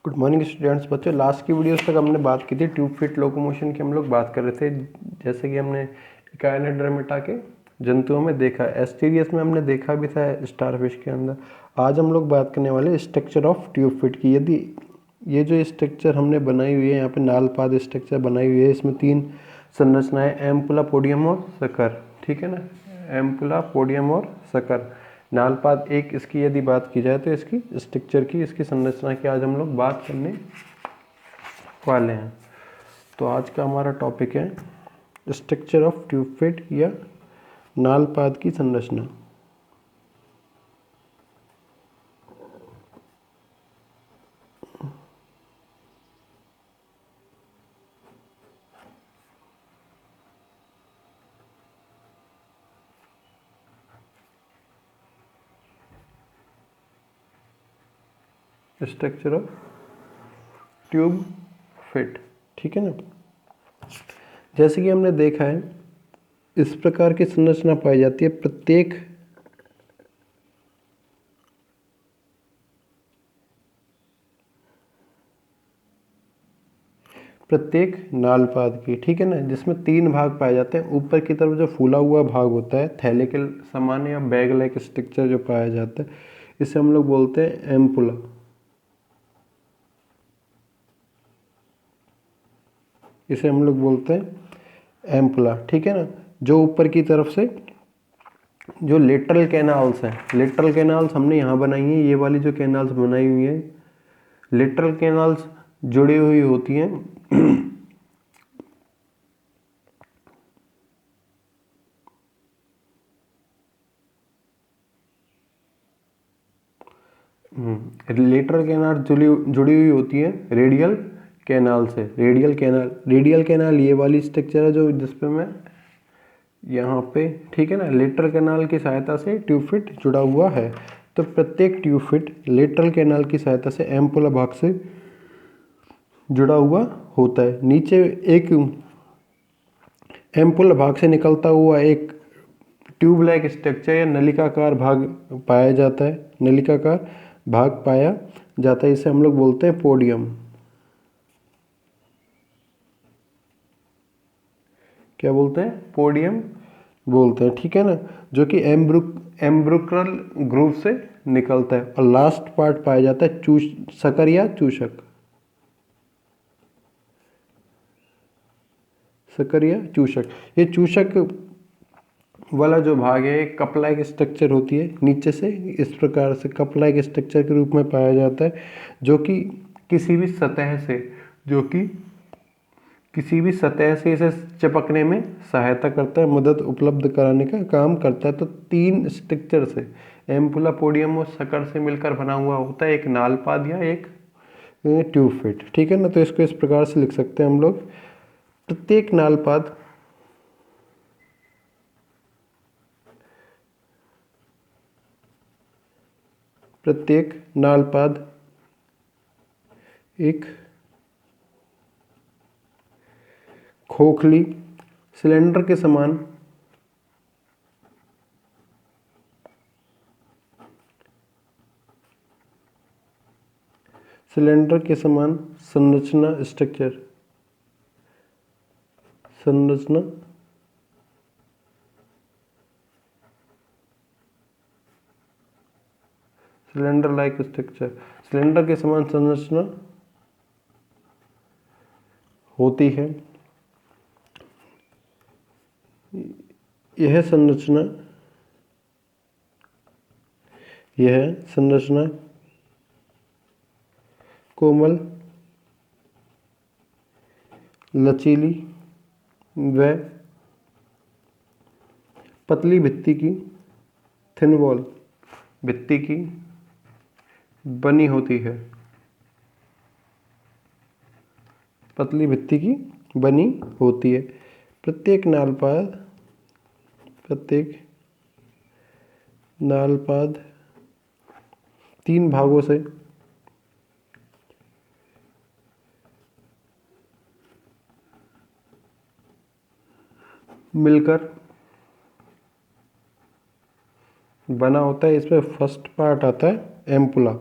Good morning students. बच्चों, last की videos तक हमने बात की थी ट्यूब फिट लोकोमोशन की। हम लोग बात कर रहे थे जैसे कि हमने इकाइनोडर्मेटा के जंतुओं में देखा, एस्टेरियस में हमने देखा भी था, स्टारफिश के अंदर। आज हम लोग बात करने वाले स्ट्रक्चर ऑफ ट्यूब फिट की। यदि ये जो स्ट्रक्चर हमने बनाई हुई है, यहाँ पे नालपाद स्ट्रक्चर बनाई हुई है, इसमें 3 संरचनाएं, एम्पुला, पोडियम और सकर। ठीक है ना, एम्पुला, पोडियम और सकर। नालपाद एक इसकी यदि बात की जाए तो इसकी स्ट्रक्चर की, इसकी संरचना की आज हम लोग बात करने वाले हैं। तो आज का हमारा टॉपिक है स्ट्रक्चर ऑफ ट्यूब फिट या नालपाद की संरचना। स्ट्रक्चर ऑफ ट्यूब फिट, ठीक है ना। जैसे कि हमने देखा है, इस प्रकार की संरचना पाई जाती है प्रत्येक नालपाद की, ठीक है ना, जिसमें 3 भाग पाए जाते हैं। ऊपर की तरफ जो फूला हुआ भाग होता है, थैले के समान या बैग लाइक स्ट्रक्चर जो पाया जाता है, इसे हम लोग बोलते हैं एम्पुला। इसे हम लोग बोलते हैं एम्पुला, ठीक है ना। जो ऊपर की तरफ से जो लेटरल कैनाल्स हैं, लेटरल कैनाल्स हमने यहाँ बनाई हैं, ये वाली जो कैनाल्स बनाई हुई हैं, लेटरल कैनाल्स जुड़ी हुई होती हैं लेटरल कैनाल जुड़ी हुई होती है रेडियल कैनाल से। रेडियल कैनाल ये वाली स्ट्रक्चर है जो जिसपे मैं यहाँ पे, ठीक है ना, लेटरल कैनाल की सहायता से ट्यूब फिट जुड़ा हुआ है। तो प्रत्येक ट्यूब फिट लेटरल कैनाल की सहायता से एम्पुला भाग से जुड़ा हुआ होता है। नीचे एक एम्पुला भाग से निकलता हुआ एक ट्यूब लाइक स्ट्रक्चर या नलिकाकार भाग पाया जाता है, नलिकाकार भाग पाया जाता है। इसे हम लोग बोलते हैं पोडियम। क्या बोलते हैं? पोडियम बोलते हैं, ठीक है ना। जो कि एम्ब्रुक्रल ग्रूव से निकलता है। और लास्ट पार्ट पाया जाता है सकर या चूषक। सकर या चूषक, ये चूषक वाला जो भाग है एक कप लाइक स्ट्रक्चर होती है, नीचे से इस प्रकार से कप लाइक स्ट्रक्चर के रूप में पाया जाता है, जो कि किसी भी सतह से इसे चिपकने में सहायता करता है, मदद उपलब्ध कराने का काम करता है। तो 3 स्ट्रक्चर से, एम्पुला, पोडियम और सकर से मिलकर बना हुआ होता है एक नालपाद या एक ट्यूब फिट, ठीक है ना। तो इसको इस प्रकार से लिख सकते हैं हम लोग, प्रत्येक नालपाद एक खोखली सिलेंडर के समान संरचना सिलेंडर लाइक स्ट्रक्चर, सिलेंडर के समान संरचना होती है। यह संरचना कोमल, लचीली व पतली भित्ति की, थिन वॉल भित्ति की बनी होती है। पतली भित्ति की बनी होती है। प्रत्येक नालपाद 3 भागों से मिलकर बना होता है। इसमें फर्स्ट पार्ट आता है एम्पुला।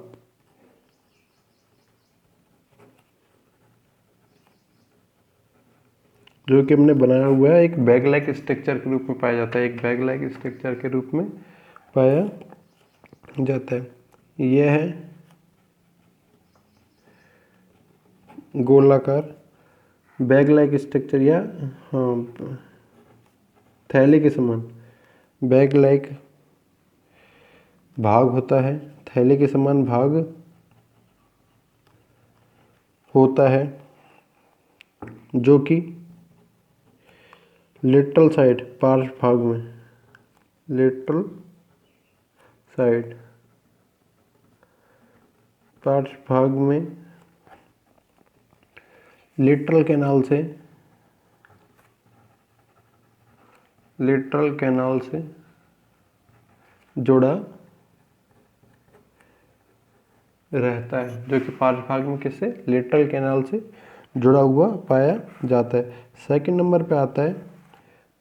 जो कि हमने बनाया हुआ है, एक बैग लाइक स्ट्रक्चर के रूप में पाया जाता है, एक बैग लाइक स्ट्रक्चर के रूप में पाया जाता है। यह है गोलाकार बैग लाइक स्ट्रक्चर या हाँ थैले के समान बैग लाइक भाग होता है, थैले के समान भाग होता है जो कि लेटरल साइड पार्श्व भाग में, लेटरल साइड पार्श्व भाग में लेटरल कैनाल से जुड़ा रहता है, जो कि पार्श्व भाग में किससे, लेटरल कैनाल से जुड़ा हुआ पाया जाता है। सेकंड नंबर पे आता है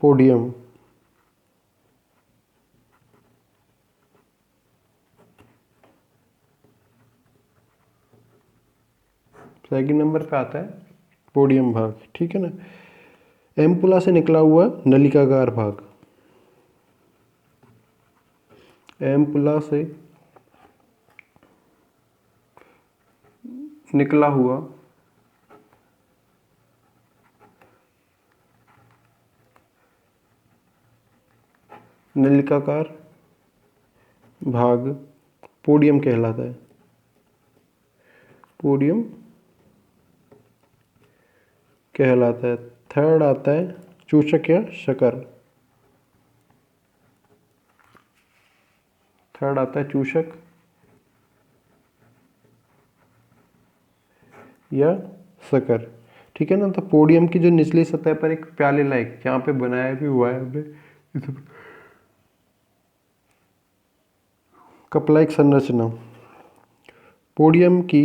पोडियम। सेकंड नंबर पे आता है पोडियम भाग, ठीक है ना। एम्पुला से निकला हुआ नलिकाकार भाग, एम्पुला से निकला हुआ नलिकाकार भाग पोडियम कहलाता है, पोडियम कहलाता है। थर्ड आता है चूषक या शकर, थर्ड आता है चूषक या शकर, ठीक है ना। तो पोडियम की जो निचली सतह पर एक प्याले लाइक यहाँ पे बनाया भी हुआ है हमने कप लाइक संरचना, पोडियम की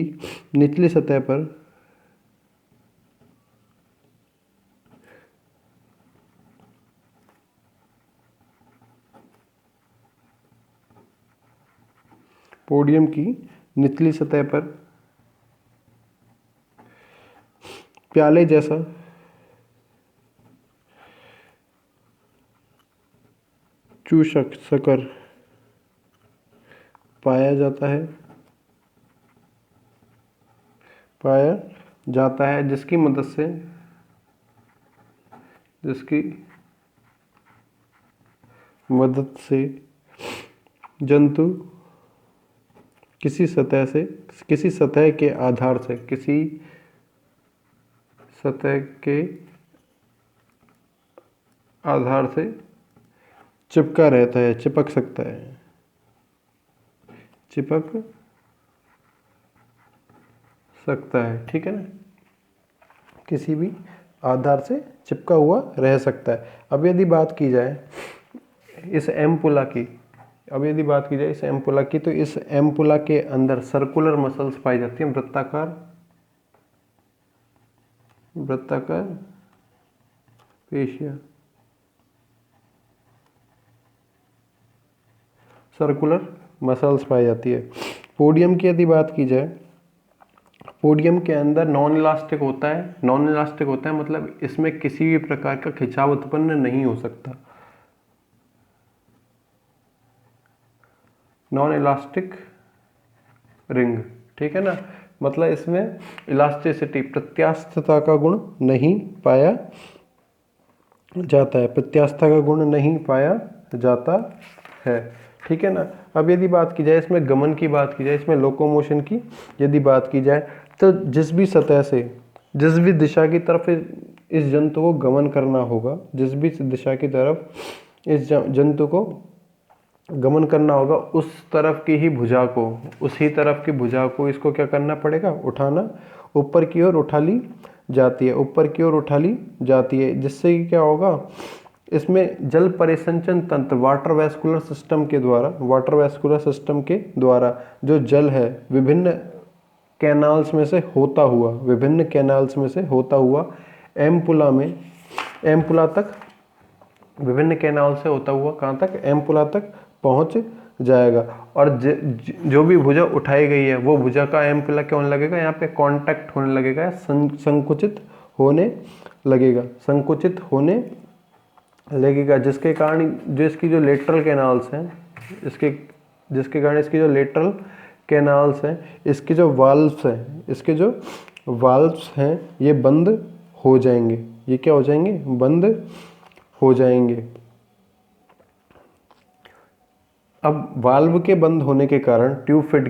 निचली सतह पर पोडियम की निचली सतह पर प्याले जैसा चूषक शकर पाया जाता है, जिसकी मदद से जंतु किसी सतह के आधार से चिपका रहता है, चिपक सकता है, ठीक है ना। किसी भी आधार से चिपका हुआ रह सकता है। अब यदि बात की जाए इस एम्पुला की, तो इस एम्पुला के अंदर सर्कुलर मसल्स पाई जाती हैं, वृत्ताकार पेशियां, सर्कुलर मसल्स पाई जाती है। पोडियम की यदि बात की जाए, पोडियम के अंदर नॉन इलास्टिक होता है, मतलब इसमें किसी भी प्रकार का खिंचाव उत्पन्न नहीं हो सकता, नॉन इलास्टिक रिंग, ठीक है ना। मतलब इसमें इलास्टिसिटी प्रत्यास्थता का गुण नहीं पाया जाता है, ठीक है ना। अब यदि बात की जाए इसमें गमन की बात की जाए, इसमें लोकोमोशन की यदि बात की जाए, तो जिस भी सतह से जिस भी दिशा की तरफ इस जंतु को गमन करना होगा, जिस भी दिशा की तरफ इस जंतु को गमन करना होगा, उसी तरफ की भुजा को इसको क्या करना पड़ेगा, उठाना, ऊपर की ओर उठा ली जाती है, जिससे क्या होगा, इसमें जल परिसंचन तंत्र वाटर वैस्कुलर सिस्टम के द्वारा जो जल है विभिन्न कैनाल्स में से होता हुआ एम्पुला तक पहुंच जाएगा। और जो भी भुजा उठाई गई है वो भुजा का एम्पुला क्या होने लगेगा, यहाँ पे कांटेक्ट होने लगेगा, संकुचित होने लगेगा, संकुचित होने लगेगा, जिसके कारण जो इसकी जो लेटरल कैनाल्स हैं, जिसके कारण इसकी जो लेटरल कैनाल्स हैं, इसके जो वाल्व्स हैं ये बंद हो जाएंगे। ये क्या हो जाएंगे? बंद हो जाएंगे। अब वाल्व के बंद होने के कारण ट्यूब फिट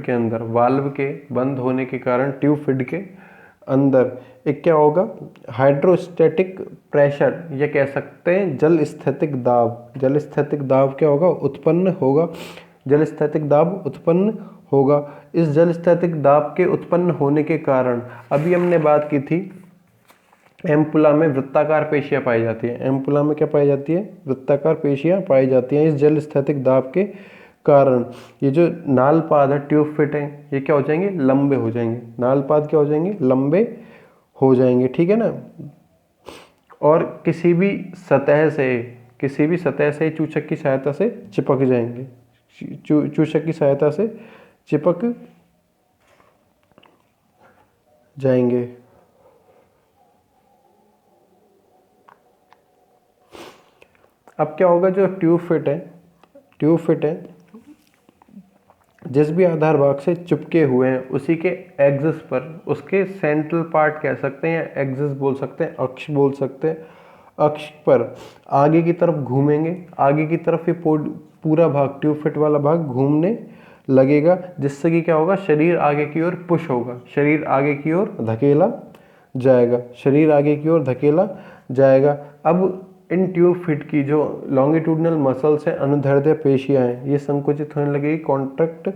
के अंदर, एक क्या होगा? हाइड्रोस्टैटिक प्रेशर, ये कह सकते हैं जल स्थैतिक दाब क्या होगा? उत्पन्न होगा। इस जल स्थैतिक दाब के उत्पन्न होने के कारण, अभी हमने बात की थी एम्पुला में वृत्ताकार पेशियां पाई जाती है। एम्पुला में क्या पाई जाती है? वृत्ताकार पेशियां पाई जाती हैं। इस जल स्थैतिक दाब के कारण ये जो नालपाद है, ट्यूब फिट है, ये क्या हो जाएंगे? लंबे हो जाएंगे। नालपाद क्या हो जाएंगे? लंबे हो जाएंगे, ठीक है ना। और किसी भी सतह से चूषक की सहायता से चिपक जाएंगे। चूषक की सहायता से चिपक जाएंगे। अब क्या होगा? जो ट्यूब फिट है जिस भी आधार भाग से चिपके हुए हैं उसी के एक्सिस पर, उसके सेंट्रल पार्ट कह सकते हैं या एक्सिस बोल सकते हैं, अक्ष बोल सकते हैं, अक्ष पर आगे की तरफ घूमेंगे। आगे की तरफ ये पूरा भाग, ट्यूब फिट वाला भाग घूमने लगेगा, जिससे कि क्या होगा? शरीर आगे की ओर पुश होगा, शरीर आगे की ओर धकेला जाएगा। अब इन ट्यूब फिट की जो लॉन्गिट्यूडनल मसल्स हैं, अनुदैर्ध्य पेशियां हैं, ये संकुचित होने लगेगी, कॉन्ट्रैक्ट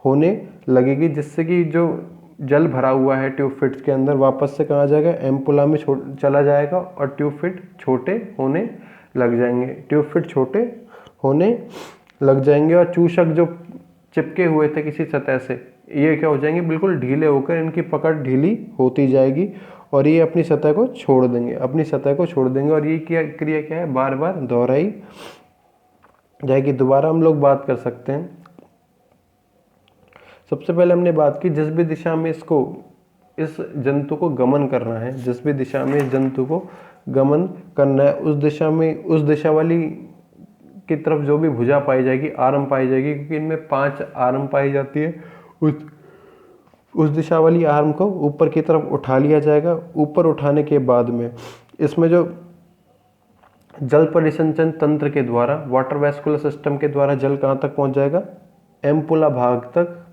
होने लगेगी, जिससे कि जो जल भरा हुआ है ट्यूब फिट के अंदर वापस से कहाँ जाएगा? एम्पुला में चला जाएगा और ट्यूब फिट छोटे होने लग जाएंगे। और चूषक जो चिपके हुए थे किसी सतह से, ये क्या हो जाएंगे? बिल्कुल ढीले होकर इनकी पकड़ ढीली होती जाएगी और ये अपनी सतह को छोड़ देंगे और ये क्रिया क्या है? बार बार दोहराई जाएगी। दोबारा हम लोग बात कर सकते हैं। सबसे पहले हमने बात की जिस भी दिशा में इस जंतु को गमन करना है, उस दिशा वाली की तरफ जो भी भुजा पाई जाएगी, आर्म पाई जाएगी, क्योंकि इनमें 5 आर्म पाई जाती है, उस दिशा वाली आर्म को ऊपर की तरफ उठा लिया जाएगा। ऊपर उठाने के बाद में इसमें जो जल परिसंचन तंत्र के द्वारा, वाटर वेस्कुलर सिस्टम के द्वारा जल कहाँ तक पहुँच जाएगा? एम्पुला भाग तक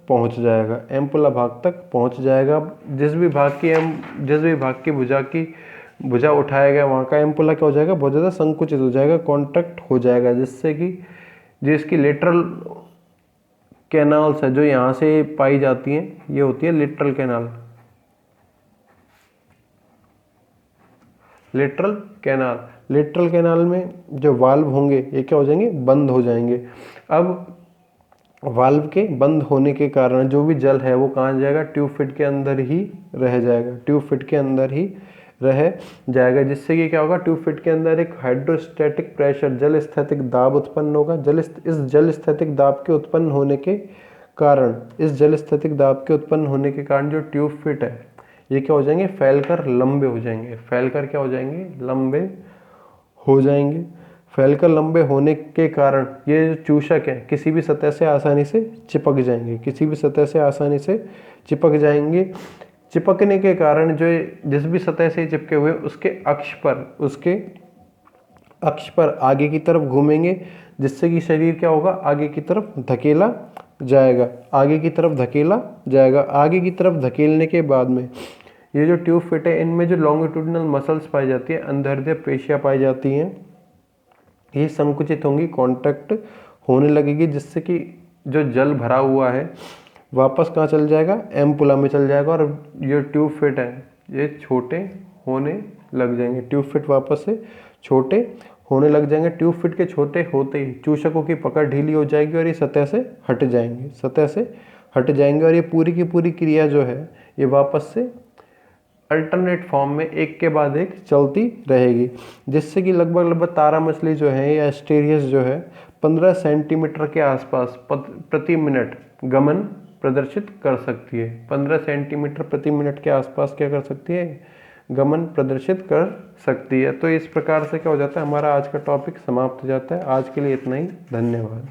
पहुँच जाएगा। जिस भी भाग की भुजा उठाया गया वहाँ का एम्पुला क्या हो जाएगा? बहुत ज़्यादा संकुचित हो जाएगा, कॉन्ट्रैक्ट हो जाएगा, जिससे कि जिसकी लेटरल कैनाल्स है जो यहाँ से पाई जाती हैं, ये होती है लेटरल कैनाल में जो वाल्व होंगे ये क्या हो जाएंगे? बंद हो जाएंगे। अब वाल्व के बंद होने के कारण जो भी जल है वो कहाँ जाएगा? ट्यूब फिट के अंदर ही रह जाएगा, जिससे कि क्या होगा? ट्यूब फिट के अंदर एक हाइड्रोस्टैटिक प्रेशर, जल स्थैतिक दाब उत्पन्न होगा। इस जल स्थैतिक दाब के उत्पन्न होने के कारण जो ट्यूब फिट है ये क्या हो जाएंगे? फैलकर लंबे हो जाएंगे। फैलकर लंबे होने के कारण ये जो चूषक है किसी भी सतह से आसानी से चिपक जाएंगे। चिपकने के कारण जो जिस भी सतह से चिपके हुए उसके अक्ष पर आगे की तरफ घूमेंगे, जिससे कि शरीर क्या होगा? आगे की तरफ धकेला जाएगा। आगे की तरफ धकेलने के बाद में ये जो ट्यूब फिट है इनमें जो लॉन्गिट्यूडनल मसल्स पाई जाती है, अनुदैर्ध्य पेशियां पाई जाती हैं, ये संकुचित होंगी, कॉन्ट्रैक्ट होने लगेगी, जिससे कि जो जल भरा हुआ है वापस कहाँ चल जाएगा? एम्पुला में चल जाएगा और ये ट्यूब फिट है ये छोटे होने लग जाएंगे। ट्यूब फिट वापस से छोटे होने लग जाएंगे। ट्यूब फिट के छोटे होते ही चूषकों की पकड़ ढीली हो जाएगी और ये सतह से हट जाएंगे और ये पूरी की पूरी क्रिया जो है ये वापस से अल्टरनेट फॉर्म में एक के बाद एक चलती रहेगी, जिससे कि लगभग तारा मछली जो है या एस्टेरियस जो है 15 सेंटीमीटर के आसपास प्रति मिनट गमन प्रदर्शित कर सकती है। 15 सेंटीमीटर प्रति मिनट के आसपास क्या कर सकती है? गमन प्रदर्शित कर सकती है। तो इस प्रकार से क्या हो जाता है, हमारा आज का टॉपिक समाप्त हो जाता है। आज के लिए इतना ही, धन्यवाद।